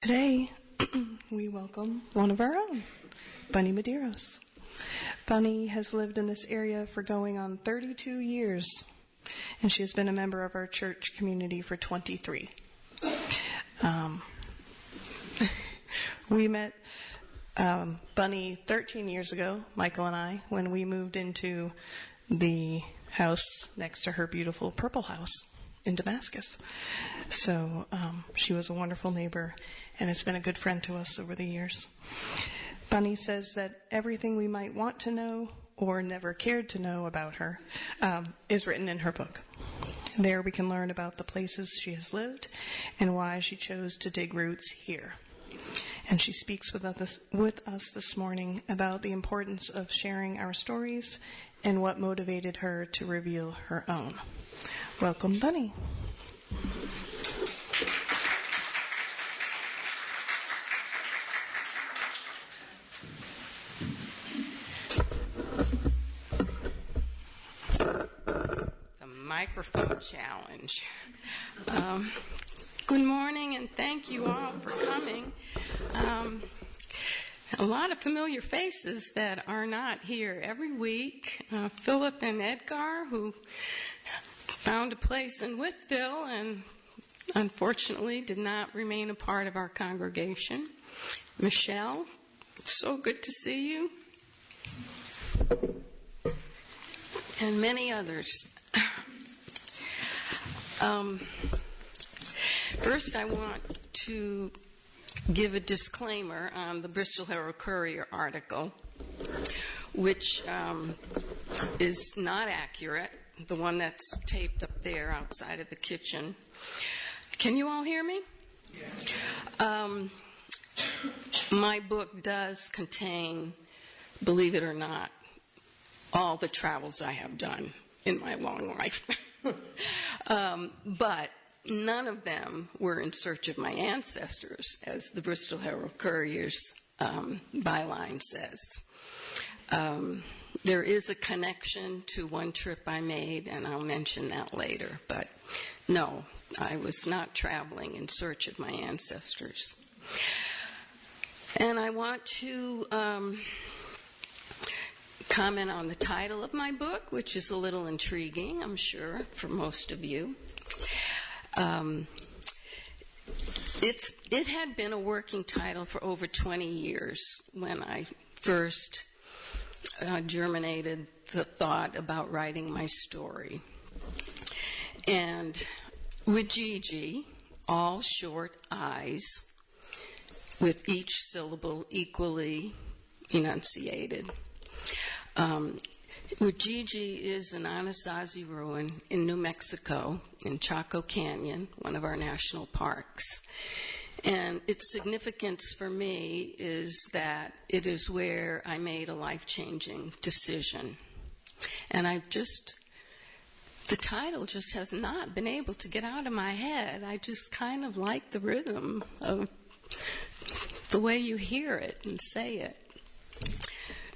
Today, we welcome one of our own, Bunny Meridos. Bunny has lived in this area for going on 32 years, and she has been a member of our church community for 23. We met Bunny 13 years ago, Michael and I, when we moved into the house next to her beautiful purple house in Damascus. So she was a wonderful neighbor and has been a good friend to us over the years. Bunny says that everything we might want to know or never cared to know about her is written in her book. There we can learn about the places she has lived and why she chose to dig roots here. And she speaks with us this morning about the importance of sharing our stories and what motivated her to reveal her own. Welcome, Bunny. The microphone challenge. Good morning, and thank you all for coming. A lot of familiar faces that are not here every week. Philip and Edgar, who found a place in Wytheville and unfortunately did not remain a part of our congregation. Michelle, so good to see you. And many others. First, I want to give a disclaimer on the Bristol Herald Courier article, which is not accurate, the one that's taped up there outside of the kitchen. Can you all hear me? Yes. My book does contain, believe it or not, all the travels I have done in my long life. But none of them were in search of my ancestors, as the Bristol Herald Courier's byline says. There is a connection to one trip I made, and I'll mention that later. But no, I was not traveling in search of my ancestors. And I want to comment on the title of my book, which is a little intriguing, I'm sure, for most of you. It had been a working title for over 20 years when I first germinated the thought about writing my story. And with Gigi, all short I's, with each syllable equally enunciated. Ujiji is an Anasazi ruin in New Mexico, in Chaco Canyon, one of our national parks. And its significance for me is that it is where I made a life-changing decision. And the title just has not been able to get out of my head. I just kind of like the rhythm of the way you hear it and say it.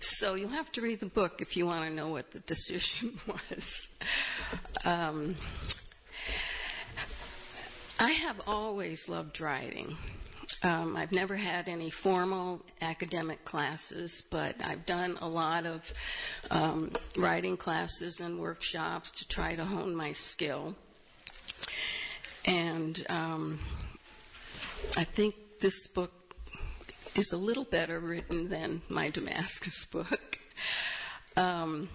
So you'll have to read the book if you want to know what the decision was. I have always loved writing. I've never had any formal academic classes, but I've done a lot of writing classes and workshops to try to hone my skill. And I think this book is a little better written than my Damascus book. But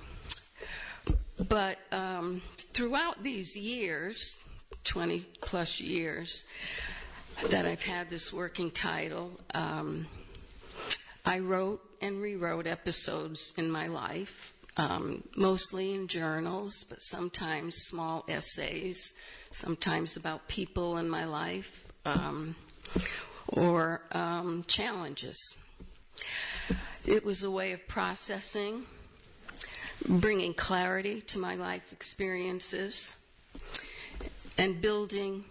throughout these years, 20 plus years, that I've had this working title, I wrote and rewrote episodes in my life, mostly in journals, but sometimes small essays, sometimes about people in my life, or challenges. It was a way of processing, bringing clarity to my life experiences, and building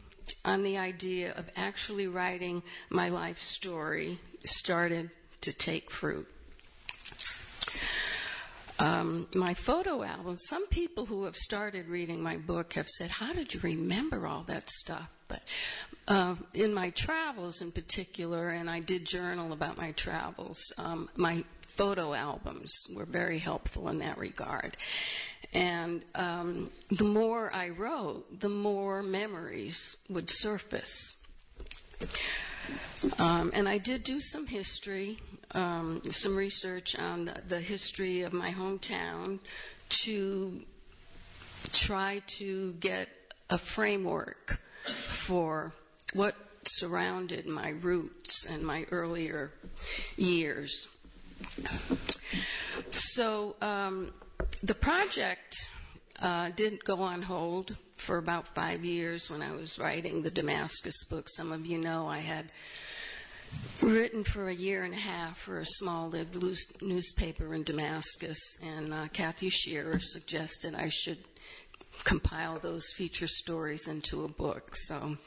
on the idea of actually writing my life story started to take fruit. My photo album, some people who have started reading my book have said, how did you remember all that stuff? But In my travels in particular, and I did journal about my travels, my photo albums were very helpful in that regard. And the more I wrote, the more memories would surface. And I did do some history, some research on the history of my hometown to try to get a framework for what surrounded my roots and my earlier years. So the project did go on hold for about 5 years when I was writing the Damascus book. Some of you know I had written for a year and a half for a small-lived newspaper in Damascus, and Kathy Shearer suggested I should compile those feature stories into a book. So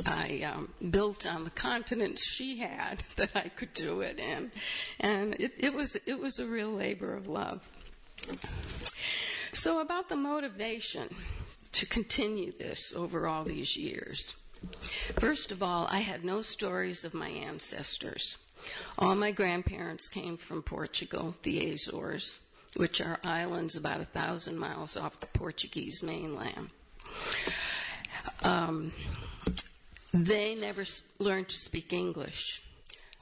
I built on the confidence she had that I could do it, and it was a real labor of love. So about the motivation to continue this over all these years. First of all, I had no stories of my ancestors. All my grandparents came from Portugal, the Azores, which are islands about 1,000 miles off the Portuguese mainland. They never learned to speak English.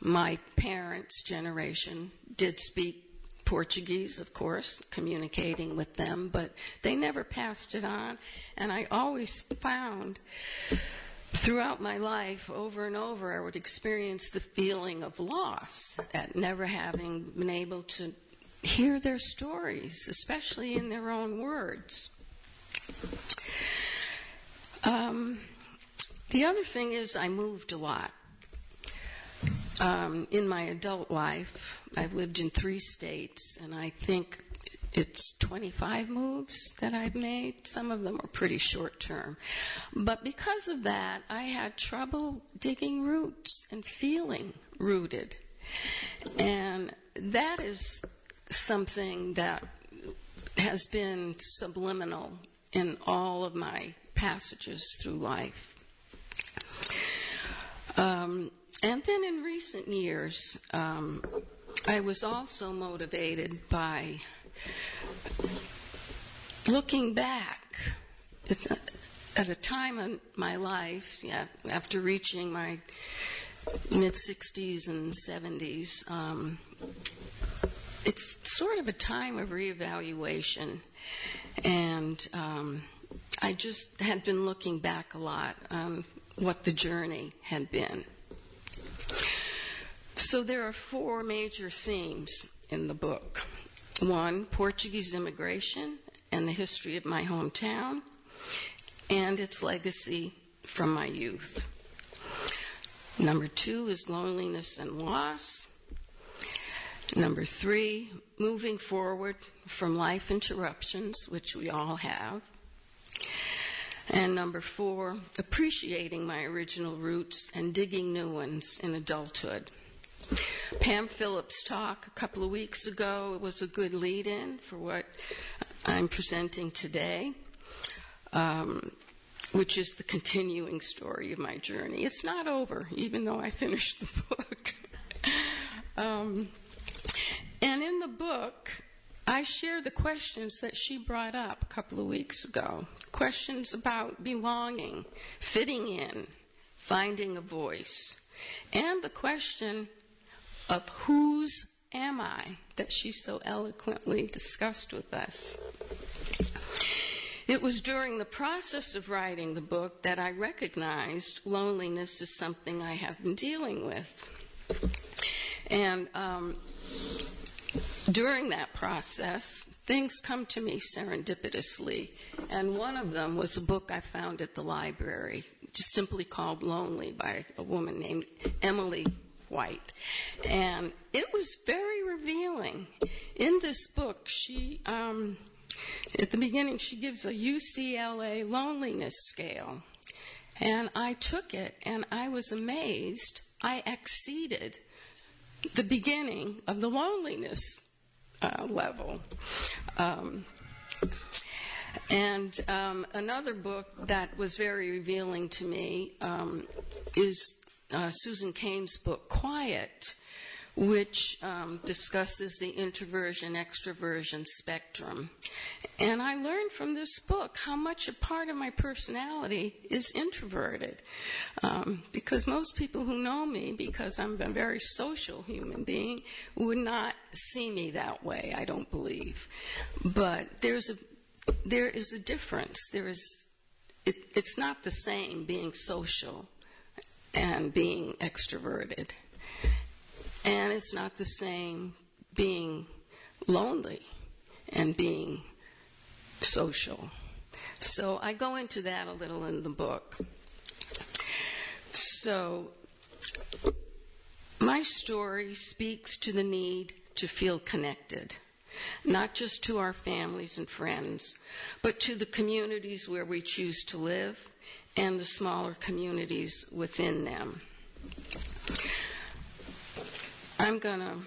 My parents' generation did speak Portuguese, of course, communicating with them, but they never passed it on. And I always found throughout my life, over and over, I would experience the feeling of loss at never having been able to hear their stories, especially in their own words. The other thing is I moved a lot. In my adult life, I've lived in 3 states, and I think it's 25 moves that I've made. Some of them are pretty short term. But because of that, I had trouble digging roots and feeling rooted. And that is something that has been subliminal in all of my passages through life. And then in recent years, I was also motivated by looking back at a time in my life, after reaching my mid-60s and 70s. It's sort of a time of reevaluation, and I just had been looking back a lot on what the journey had been. So there are 4 major themes in the book. 1, Portuguese immigration and the history of my hometown and its legacy from my youth. Number 2 is loneliness and loss. Number 3, moving forward from life interruptions, which we all have. And number 4, appreciating my original roots and digging new ones in adulthood. Pam Phillips' talk a couple of weeks ago was a good lead-in for what I'm presenting today, which is the continuing story of my journey. It's not over, even though I finished the book. And in the book, I share the questions that she brought up a couple of weeks ago. Questions about belonging, fitting in, finding a voice, and the question of whose am I that she so eloquently discussed with us. It was during the process of writing the book that I recognized loneliness is something I have been dealing with. And during that process, things come to me serendipitously. And one of them was a book I found at the library, just simply called Lonely by a woman named Emily White. And it was very revealing. In this book, she, at the beginning, she gives a UCLA loneliness scale. And I took it, and I was amazed. I exceeded the beginning of the loneliness level. And another book that was very revealing to me is Susan Cain's book, Quiet, which discusses the introversion-extroversion spectrum. And I learned from this book how much a part of my personality is introverted. Because most people who know me, because I'm a very social human being, would not see me that way, I don't believe. But there is a difference. It's not the same being social and being extroverted. And it's not the same being lonely and being social. So I go into that a little in the book. So my story speaks to the need to feel connected, not just to our families and friends, but to the communities where we choose to live and the smaller communities within them. I'm going to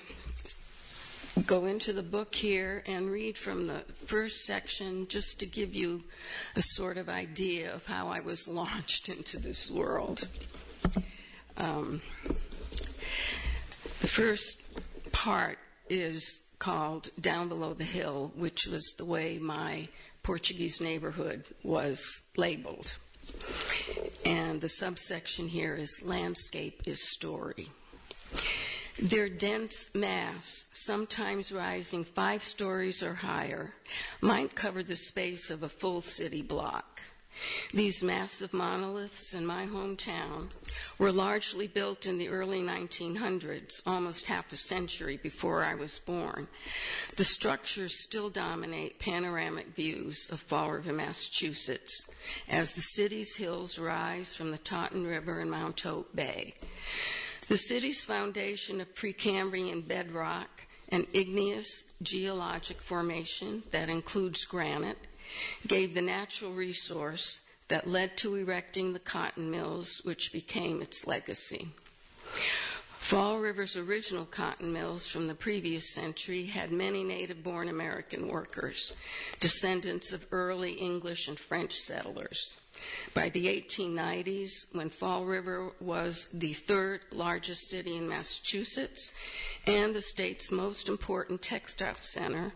go into the book here and read from the first section just to give you a sort of idea of how I was launched into this world. The first part is called Down Below the Hill, which was the way my Portuguese neighborhood was labeled. And the subsection here is Landscape is Story. Their dense mass, sometimes rising 5 stories or higher, might cover the space of a full city block. These massive monoliths in my hometown were largely built in the early 1900s, almost half a century before I was born. The structures still dominate panoramic views of Fall River, Massachusetts, as the city's hills rise from the Taunton River and Mount Hope Bay. The city's foundation of Precambrian bedrock, an igneous geologic formation that includes granite, gave the natural resource that led to erecting the cotton mills, which became its legacy. Fall River's original cotton mills from the previous century had many native-born American workers, descendants of early English and French settlers. By the 1890s, when Fall River was the 3rd largest city in Massachusetts and the state's most important textile center,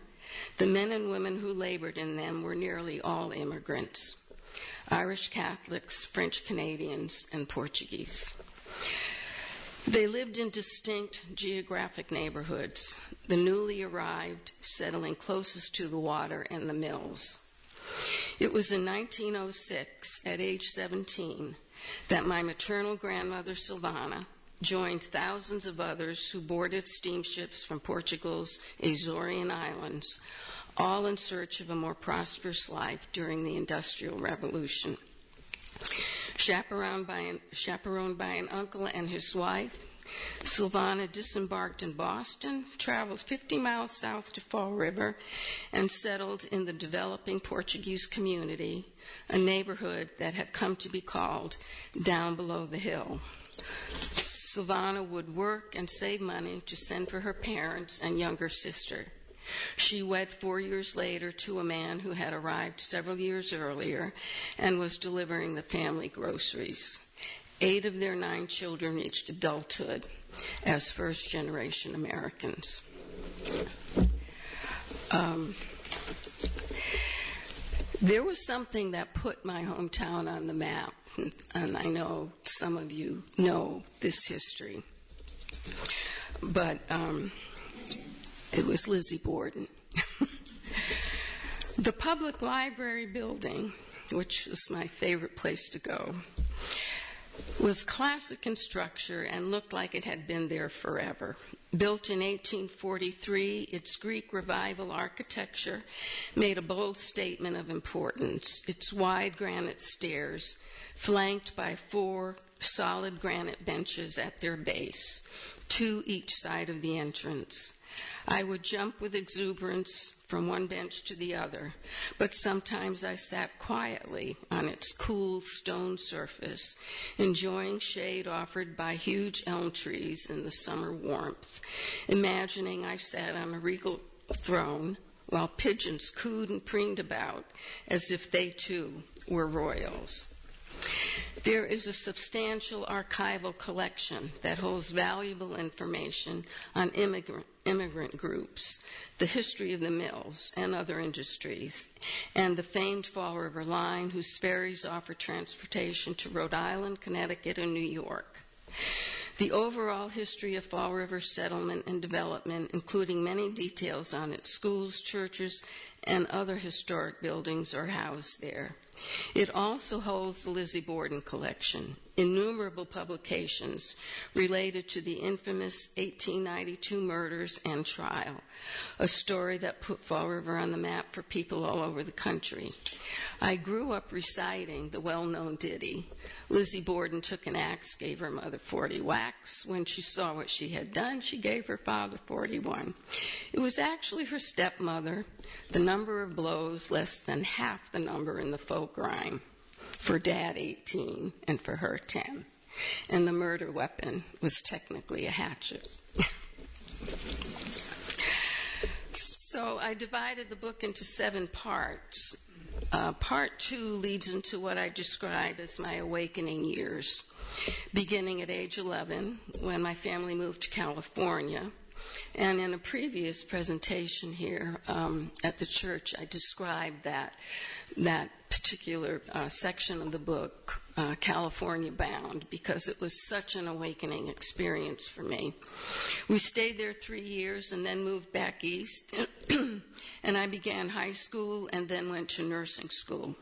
the men and women who labored in them were nearly all immigrants: Irish Catholics, French Canadians, and Portuguese. They lived in distinct geographic neighborhoods, the newly arrived settling closest to the water and the mills. It was in 1906, at age 17, that my maternal grandmother, Silvana, joined thousands of others who boarded steamships from Portugal's Azorian Islands, all in search of a more prosperous life during the Industrial Revolution. Chaperoned by an uncle and his wife, Silvana disembarked in Boston, traveled 50 miles south to Fall River, and settled in the developing Portuguese community, a neighborhood that had come to be called Down Below the Hill. Silvana would work and save money to send for her parents and younger sister. She wed 4 years later to a man who had arrived several years earlier and was delivering the family groceries. 8 of their 9 children reached adulthood as first-generation Americans. There was something that put my hometown on the map, and I know some of you know this history, but it was Lizzie Borden. The public library building, which was my favorite place to go, was classic in structure and looked like it had been there forever. Built in 1843, its Greek Revival architecture made a bold statement of importance. Its wide granite stairs, flanked by 4 solid granite benches at their base, 2 each side of the entrance. I would jump with exuberance from one bench to the other, but sometimes I sat quietly on its cool stone surface, enjoying shade offered by huge elm trees in the summer warmth, imagining I sat on a regal throne while pigeons cooed and preened about as if they too were royals. There is a substantial archival collection that holds valuable information on immigrant groups, the history of the mills and other industries, and the famed Fall River Line, whose ferries offer transportation to Rhode Island, Connecticut, and New York. The overall history of Fall River settlement and development, including many details on its schools, churches, and other historic buildings, are housed there. It also holds the Lizzie Borden collection, innumerable publications related to the infamous 1892 murders and trial, a story that put Fall River on the map for people all over the country. I grew up reciting the well-known ditty, Lizzie Borden took an axe, gave her mother 40 whacks. When she saw what she had done, she gave her father 41. It was actually her stepmother, the number of blows less than half the number in the folk rhyme. For Dad, 18, and for her, 10. And the murder weapon was technically a hatchet. So I divided the book into 7 parts. Part 2 leads into what I describe as my awakening years, beginning at age 11 when my family moved to California. And in a previous presentation here at the church, I described that particular section of the book, California Bound, because it was such an awakening experience for me. We stayed there 3 years and then moved back east, and I began high school and then went to nursing school.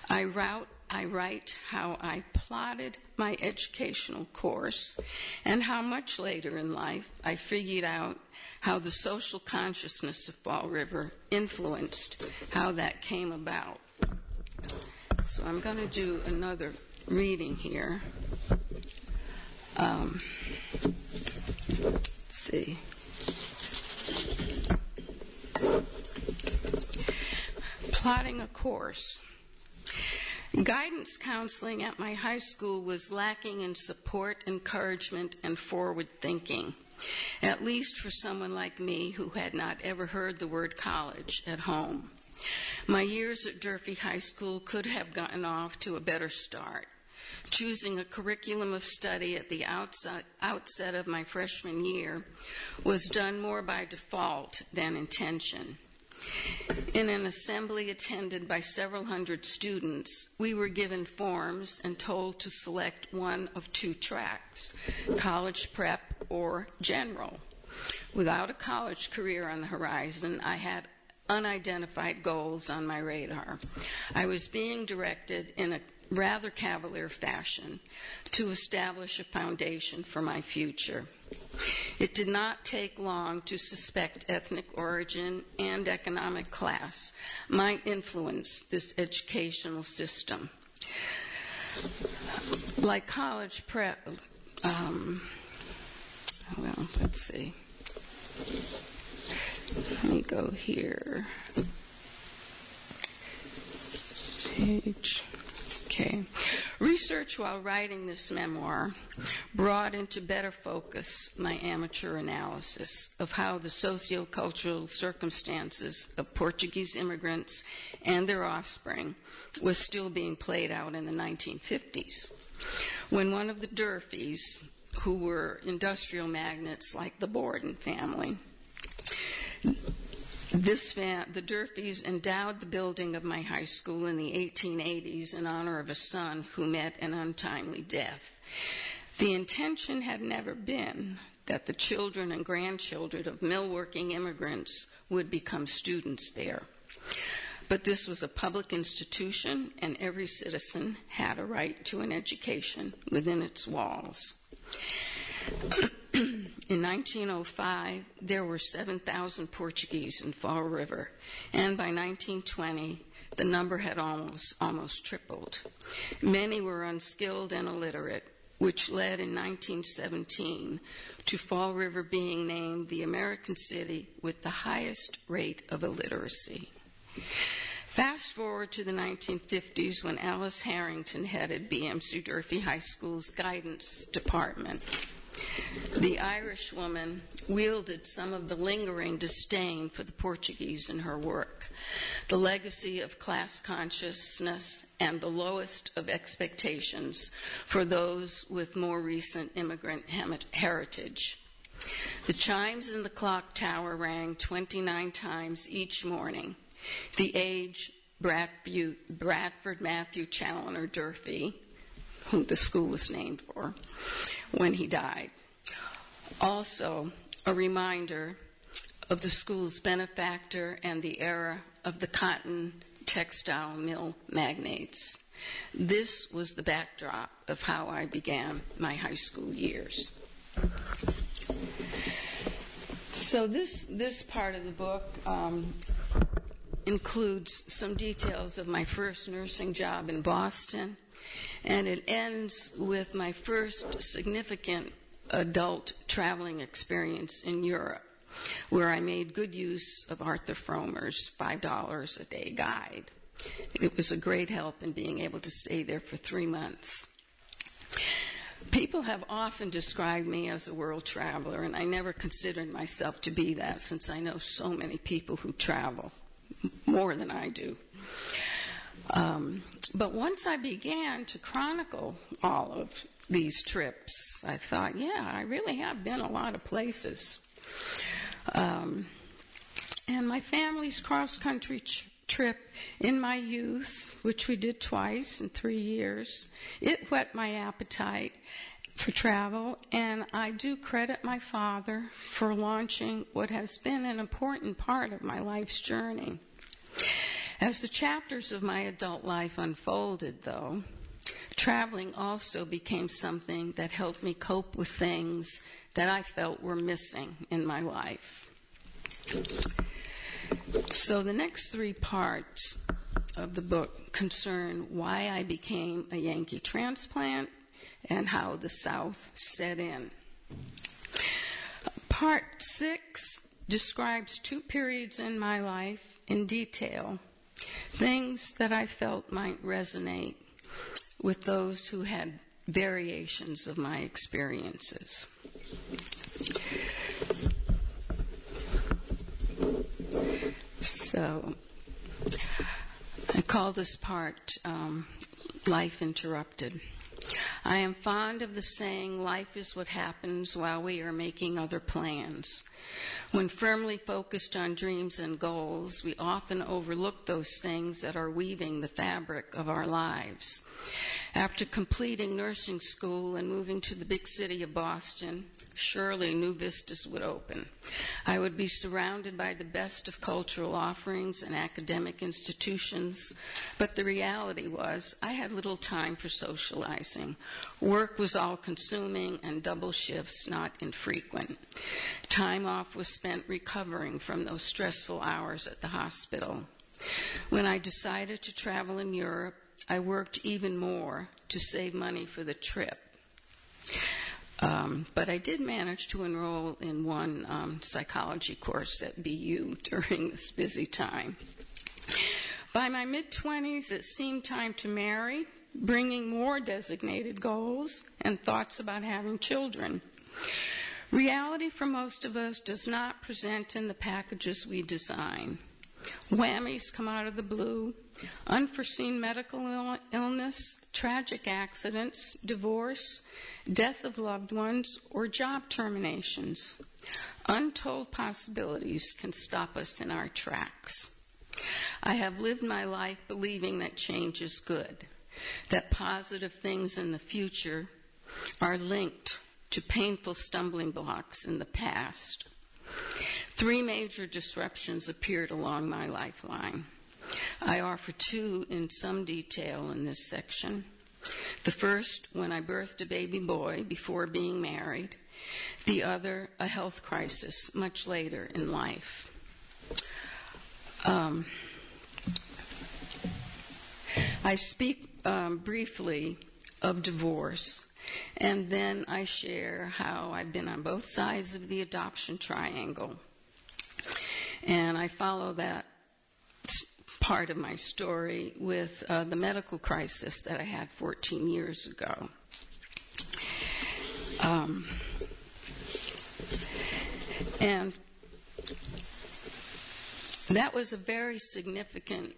I write how I plotted my educational course and how much later in life I figured out how the social consciousness of Fall River influenced how that came about. So I'm going to do another reading here. Let's see. Plotting a course. Guidance counseling at my high school was lacking in support, encouragement, and forward thinking, at least for someone like me who had not ever heard the word college at home. My years at Durfee High School could have gotten off to a better start. Choosing a curriculum of study at the outset of my freshman year was done more by default than intention. In an assembly attended by several hundred students, we were given forms and told to select one of 2 tracks, college prep or general. Without a college career on the horizon, I had unidentified goals on my radar. I was being directed in a rather cavalier fashion to establish a foundation for my future. It did not take long to suspect ethnic origin and economic class might influence this educational system. Like college prep, let's see. Let me go here. Page. Okay. Research while writing this memoir brought into better focus my amateur analysis of how the sociocultural circumstances of Portuguese immigrants and their offspring was still being played out in the 1950s, when one of the Durfees, who were industrial magnates like the Borden family, the Durfees endowed the building of my high school in the 1880s in honor of a son who met an untimely death. The intention had never been that the children and grandchildren of mill-working immigrants would become students there. But this was a public institution, and every citizen had a right to an education within its walls. In 1905, there were 7,000 Portuguese in Fall River, and by 1920, the number had almost tripled. Many were unskilled and illiterate, which led in 1917 to Fall River being named the American city with the highest rate of illiteracy. Fast forward to the 1950s when Alice Harrington headed BMC Durfee High School's guidance department. The Irish woman wielded some of the lingering disdain for the Portuguese in her work, the legacy of class consciousness and the lowest of expectations for those with more recent immigrant heritage. The chimes in the clock tower rang 29 times each morning. The age Bradford Matthew Challoner Durfee, whom the school was named for, when he died. Also, a reminder of the school's benefactor and the era of the cotton textile mill magnates. This was the backdrop of how I began my high school years. So this part of the book includes some details of my first nursing job in Boston, and it ends with my first significant adult traveling experience in Europe, where I made good use of Arthur Fromer's $5 a day guide. It was a great help in being able to stay there for 3 months. People have often described me as a world traveler, and I never considered myself to be that, since I know so many people who travel, more than I do. But once I began to chronicle all of these trips, I thought, yeah, I really have been a lot of places. And my family's cross-country trip in my youth, which we did twice in 3 years, it whet my appetite for travel, and I do credit my father for launching what has been an important part of my life's journey. As the chapters of my adult life unfolded, though, traveling also became something that helped me cope with things that I felt were missing in my life. So the next 3 parts of the book concern why I became a Yankee transplant and how the South set in. Part 6 describes 2 periods in my life in detail, things that I felt might resonate with those who had variations of my experiences. So I call this part Life Interrupted. I am fond of the saying, life is what happens while we are making other plans. When firmly focused on dreams and goals, we often overlook those things that are weaving the fabric of our lives. After completing nursing school and moving to the big city of Boston, surely new vistas would open. I would be surrounded by the best of cultural offerings and academic institutions, but the reality was I had little time for socializing. Work was all-consuming and double shifts not infrequent. Time off was spent recovering from those stressful hours at the hospital. When I decided to travel in Europe, I worked even more to save money for the trip. But I did manage to enroll in one psychology course at BU during this busy time. By my mid-20s, it seemed time to marry, bringing more designated goals and thoughts about having children. Reality for most of us does not present in the packages we design. Whammies come out of the blue, unforeseen medical illness, tragic accidents, divorce, death of loved ones, or job terminations. Untold possibilities can stop us in our tracks. I have lived my life believing that change is good, that positive things in the future are linked to painful stumbling blocks in the past. 3 major disruptions appeared along my lifeline. I offer 2 in some detail in this section. The first, when I birthed a baby boy before being married. The other, a health crisis much later in life. I speak briefly of divorce, and then I share how I've been on both sides of the adoption triangle. And I follow that part of my story with the medical crisis that I had 14 years ago. And that was a very significant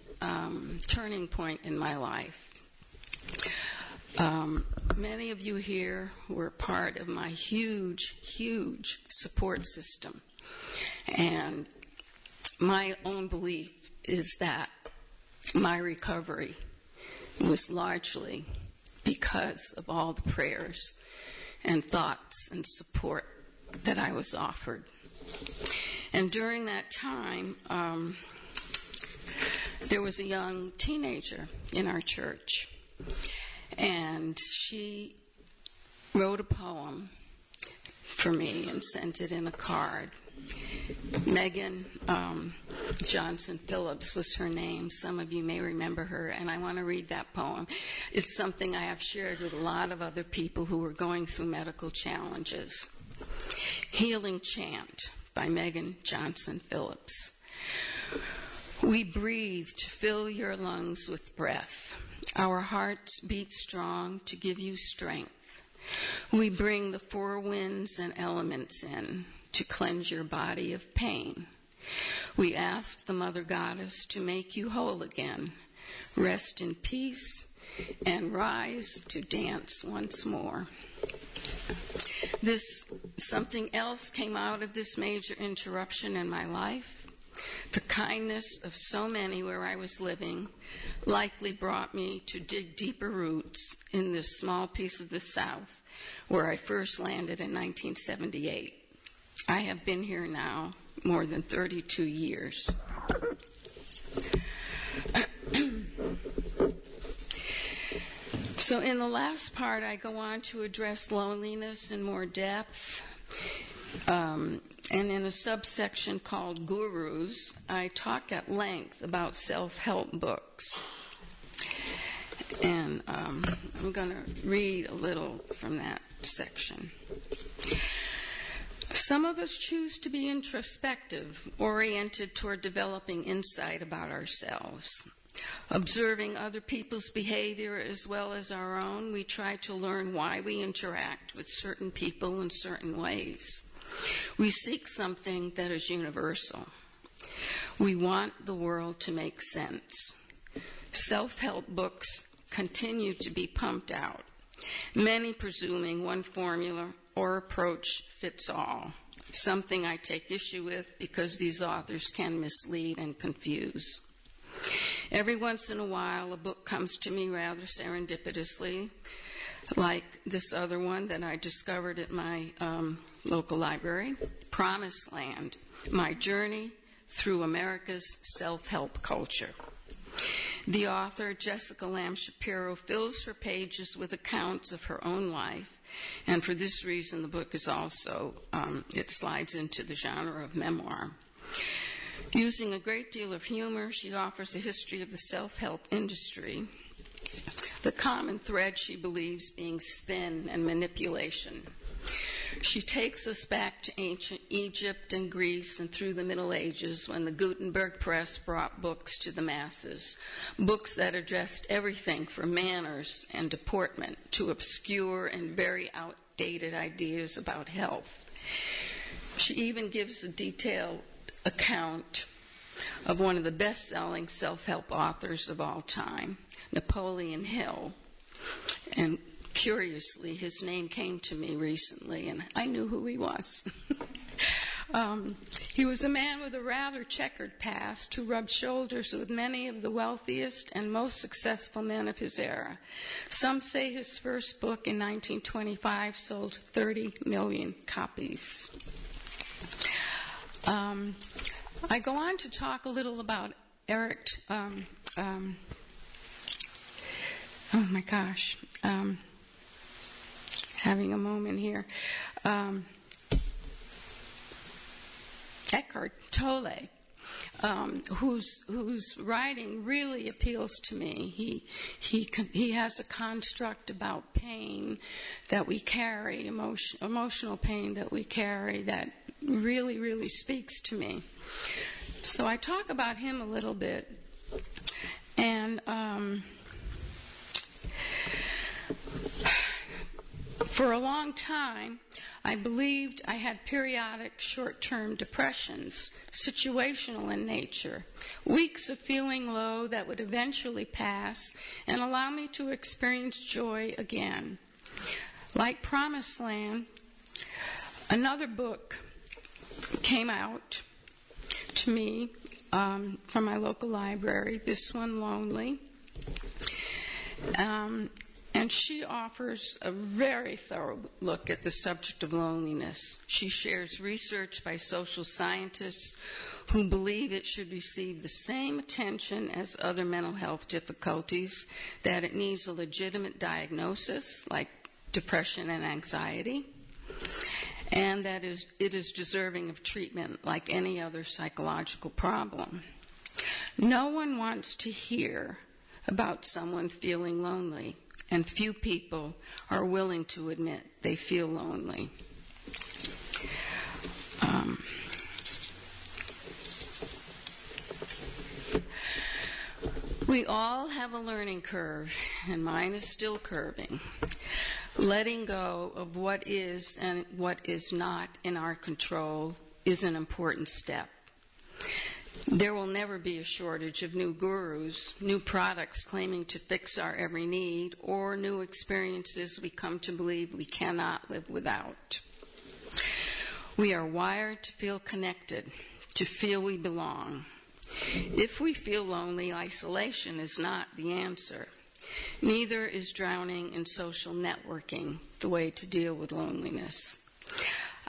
turning point in my life. Many of you here were part of my huge, huge support system. And my own belief is that my recovery was largely because of all the prayers and thoughts and support that I was offered. And during that time, there was a young teenager in our church, and she wrote a poem for me and sent it in a card. Megan Johnson Phillips was her name. Some of you may remember her, and I want to read that poem. It's something I have shared with a lot of other people who were going through medical challenges. Healing Chant by Megan Johnson Phillips. We breathe to fill your lungs with breath. Our hearts beat strong to give you strength. We bring the four winds and elements in to cleanse your body of pain. We ask the Mother Goddess to make you whole again. Rest in peace and rise to dance once more. Something else came out of this major interruption in my life. The kindness of so many where I was living likely brought me to dig deeper roots in this small piece of the South where I first landed in 1978. I have been here now more than 32 years. So in the last part, I go on to address loneliness in more depth. And in a subsection called Gurus, I talk at length about self-help books. And I'm going to read a little from that section. Some of us choose to be introspective, oriented toward developing insight about ourselves. Observing other people's behavior as well as our own, we try to learn why we interact with certain people in certain ways. We seek something that is universal. We want the world to make sense. Self-help books continue to be pumped out, many presuming one formula or approach fits all, something I take issue with because these authors can mislead and confuse. Every once in a while, a book comes to me rather serendipitously, like this other one that I discovered at my local library, Promised Land, My Journey Through America's Self-Help Culture. The author, Jessica Lamb Shapiro, fills her pages with accounts of her own life, and for this reason the book is also, it slides into the genre of memoir. Using a great deal of humor, she offers a history of the self-help industry, the common thread she believes being spin and manipulation. She takes us back to ancient Egypt and Greece and through the Middle Ages when the Gutenberg press brought books to the masses, books that addressed everything from manners and deportment to obscure and very outdated ideas about health. She even gives a detailed account of one of the best-selling self-help authors of all time, Napoleon Hill. And curiously, his name came to me recently, and I knew who he was. He was a man with a rather checkered past who rubbed shoulders with many of the wealthiest and most successful men of his era. Some say his first book in 1925 sold 30 million copies. I go on to talk a little about Eric, oh my gosh, having a moment here. Eckhart Tolle, whose writing really appeals to me. He has a construct about pain that we carry, emotional pain that we carry that really, really speaks to me. So I talk about him a little bit. And For a long time, I believed I had periodic short-term depressions, situational in nature, weeks of feeling low that would eventually pass and allow me to experience joy again. Like Promised Land, another book came out to me from my local library, this one, Lonely. And she offers a very thorough look at the subject of loneliness. She shares research by social scientists who believe it should receive the same attention as other mental health difficulties, that it needs a legitimate diagnosis, like depression and anxiety, and that it is deserving of treatment like any other psychological problem. No one wants to hear about someone feeling lonely, and few people are willing to admit they feel lonely. We all have a learning curve, and mine is still curving. Letting go of what is and what is not in our control is an important step. There will never be a shortage of new gurus, new products claiming to fix our every need, or new experiences we come to believe we cannot live without. We are wired to feel connected, to feel we belong. If we feel lonely, isolation is not the answer. Neither is drowning in social networking the way to deal with loneliness.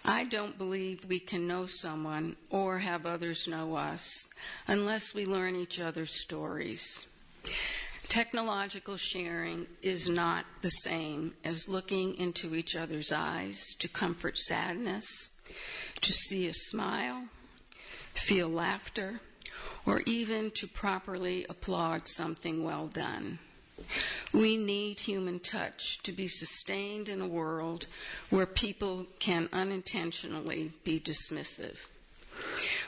I don't believe we can know someone or have others know us unless we learn each other's stories. Technological sharing is not the same as looking into each other's eyes to comfort sadness, to see a smile, feel laughter, or even to properly applaud something well done. We need human touch to be sustained in a world where people can unintentionally be dismissive.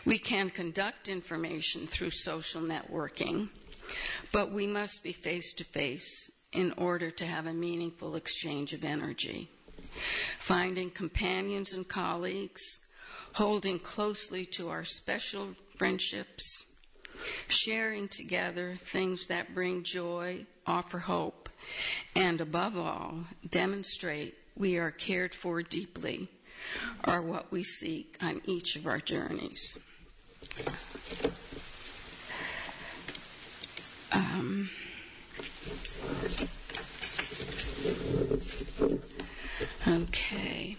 We can conduct information through social networking, but we must be face-to-face in order to have a meaningful exchange of energy. Finding companions and colleagues, holding closely to our special friendships, sharing together things that bring joy, offer hope, and above all, demonstrate we are cared for deeply, are what we seek on each of our journeys. Okay.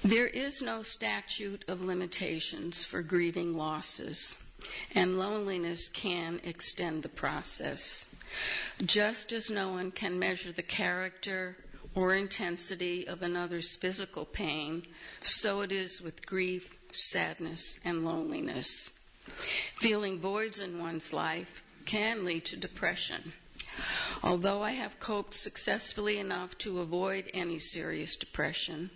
There is no statute of limitations for grieving losses, and loneliness can extend the process. Just as no one can measure the character or intensity of another's physical pain, so it is with grief, sadness, and loneliness. Feeling voids in one's life can lead to depression. Although I have coped successfully enough to avoid any serious depression,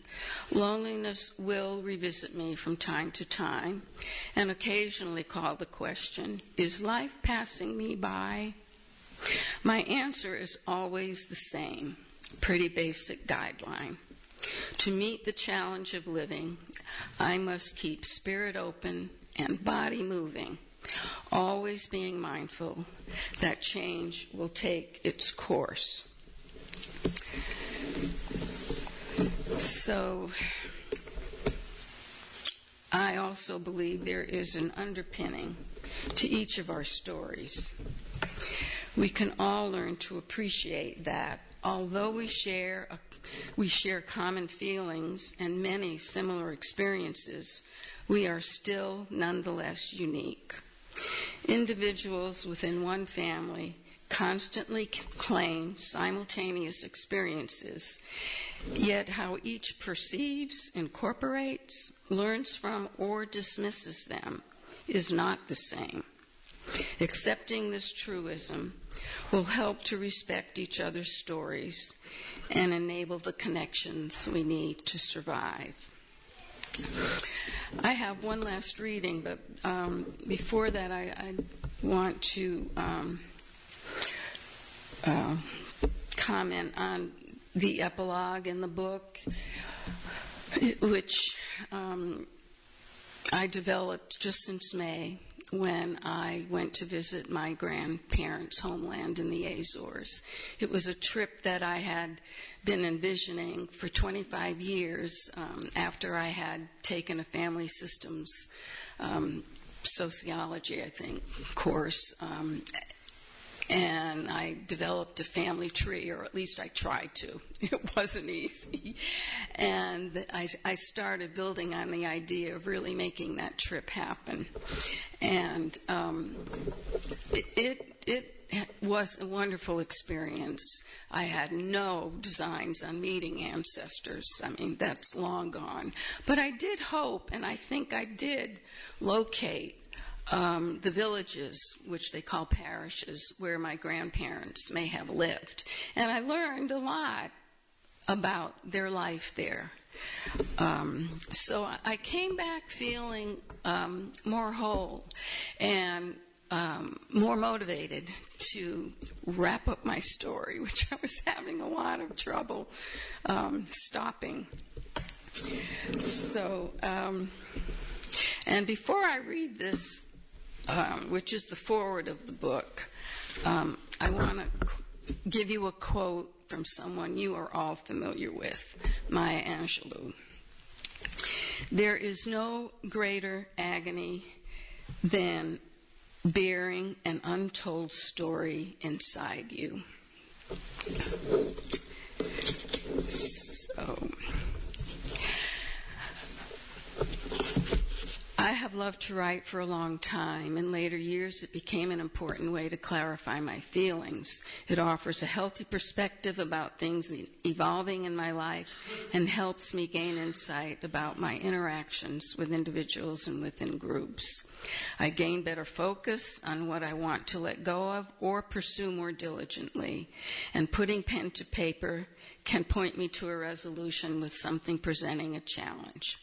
loneliness will revisit me from time to time and occasionally call the question, is life passing me by? My answer is always the same, pretty basic guideline. To meet the challenge of living, I must keep spirit open and body moving, always being mindful that change will take its course. So, I also believe there is an underpinning to each of our stories. We can all learn to appreciate that although we share common feelings and many similar experiences, we are still nonetheless unique. Individuals within one family constantly claim simultaneous experiences, yet how each perceives, incorporates, learns from, or dismisses them is not the same. Accepting this truism will help to respect each other's stories and enable the connections we need to survive. I have one last reading, but before that I want to comment on the epilogue in the book, which I developed just since May when I went to visit my grandparents' homeland in the Azores. It was a trip that I had been envisioning for 25 years after I had taken a family systems sociology, I think, course. And I developed a family tree, or at least I tried to. It wasn't easy. And I started building on the idea of really making that trip happen. And it was a wonderful experience. I had no designs on meeting ancestors. I mean, that's long gone. But I did hope, and I think I did locate the villages, which they call parishes, where my grandparents may have lived. And I learned a lot about their life there. So I came back feeling more whole and more motivated to wrap up my story, which I was having a lot of trouble stopping. So, and before I read this, which is the foreword of the book, I want to give you a quote from someone you are all familiar with, Maya Angelou. There is no greater agony than bearing an untold story inside you. So, I have loved to write for a long time. In later years, it became an important way to clarify my feelings. It offers a healthy perspective about things evolving in my life and helps me gain insight about my interactions with individuals and within groups. I gain better focus on what I want to let go of or pursue more diligently, and putting pen to paper can point me to a resolution with something presenting a challenge.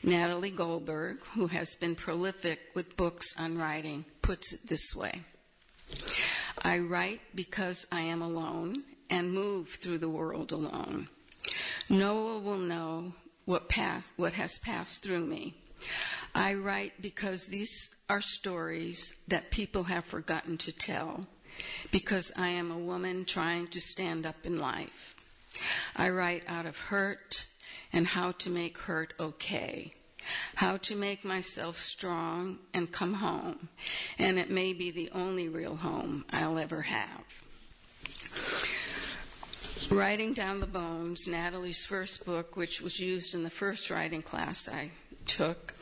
Natalie Goldberg, who has been prolific with books on writing, puts it this way: I write because I am alone and move through the world alone. No one will know what has passed through me. I write because these are stories that people have forgotten to tell, because I am a woman trying to stand up in life. I write out of hurt and how to make hurt okay, how to make myself strong and come home, and it may be the only real home I'll ever have. Writing Down the Bones, Natalie's first book, which was used in the first writing class I took,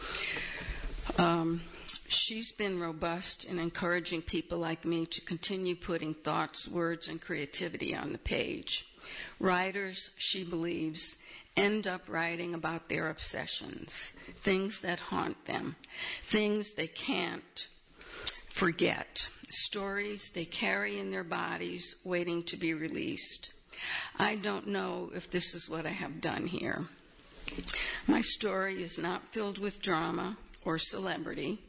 she's been robust in encouraging people like me to continue putting thoughts, words, and creativity on the page. Writers, she believes, end up writing about their obsessions, things that haunt them, things they can't forget, stories they carry in their bodies waiting to be released. I don't know if this is what I have done here. My story is not filled with drama or celebrity,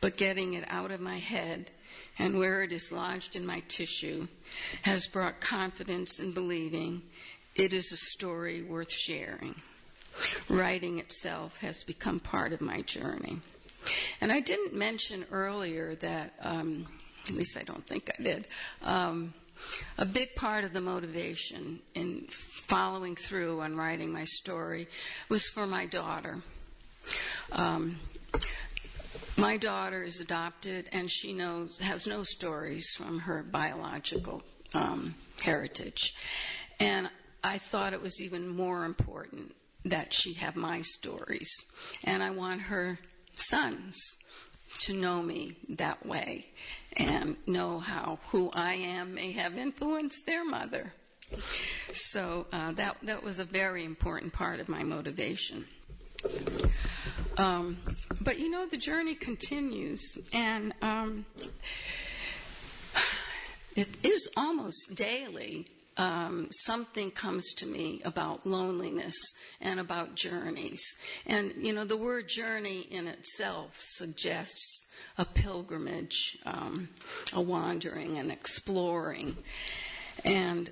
but getting it out of my head and where it is lodged in my tissue has brought confidence in believing it is a story worth sharing. Writing itself has become part of my journey. And I didn't mention earlier that, at least I don't think I did, a big part of the motivation in following through on writing my story was for my daughter. My daughter is adopted, and she has no stories from her biological heritage. And I thought it was even more important that she have my stories. And I want her sons to know me that way and know how who I am may have influenced their mother. So that was a very important part of my motivation. But you know, the journey continues, and it is almost daily. Something comes to me about loneliness and about journeys. And, you know, the word journey in itself suggests a pilgrimage, a wandering and exploring. And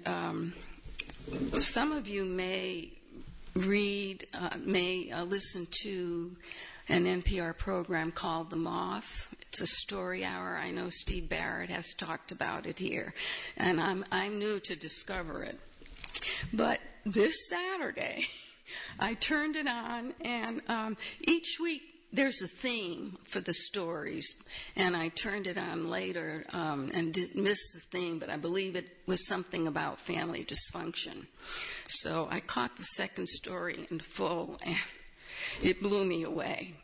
Some of you may listen to an NPR program called The Moth. It's a story hour. I know Steve Barrett has talked about it here, and I'm new to discover it. But this Saturday, I turned it on, and each week there's a theme for the stories, and I turned it on later and didn't miss the theme, but I believe it was something about family dysfunction. So I caught the second story in full, and it blew me away.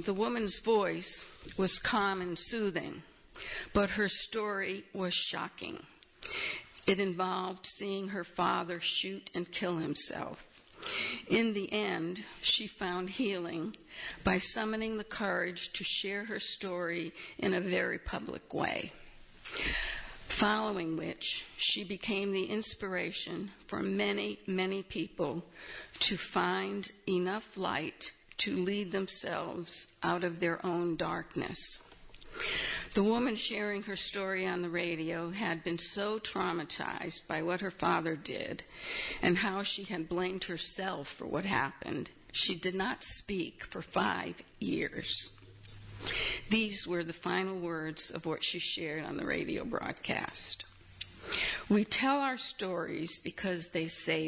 The woman's voice was calm and soothing, but her story was shocking. It involved seeing her father shoot and kill himself. In the end, she found healing by summoning the courage to share her story in a very public way. Following which, she became the inspiration for many, many people to find enough light to lead themselves out of their own darkness. The woman sharing her story on the radio had been so traumatized by what her father did and how she had blamed herself for what happened, she did not speak for 5 years. These were the final words of what she shared on the radio broadcast. We tell our stories because they say